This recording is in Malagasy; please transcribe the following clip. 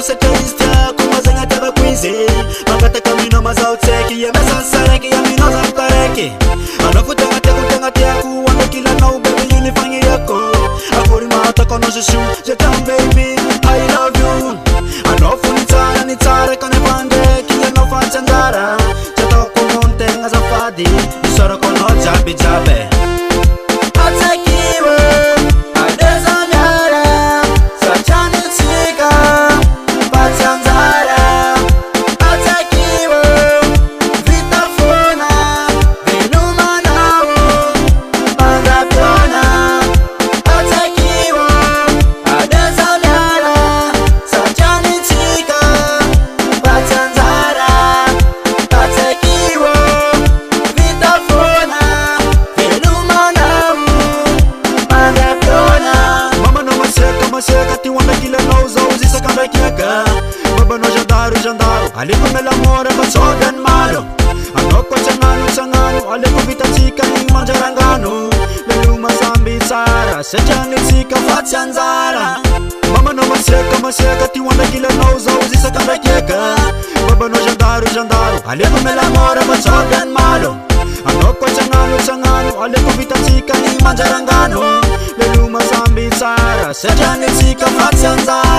useteistia kumazanga taba kwizi Magata kamino mazauteki ya mesansareki ya mino zamtareki Anafutanga teku wanda kila na ubebe unifanyi yako Akuri mata kono shishu jetam baby I love you Anofu nitare kane pande kia no fanchandara Jatoko monte nga zafadi Nisoro kono jabi jabe Baba no jandaru Aliko melamore matsodan malo Anoko changanu Aliko vita chika ni manjarangano Lelu masambi tsara Sechani tsika fatsanzara Mama no maseka Tiwanda kila nauza uzisa kanda kieka Baba no jandaru Aliko melamore matsodan malo Anoko changanu Aliko vita chika ni manjarangano Lelu masambi tsara Sechani tsika fatsanzara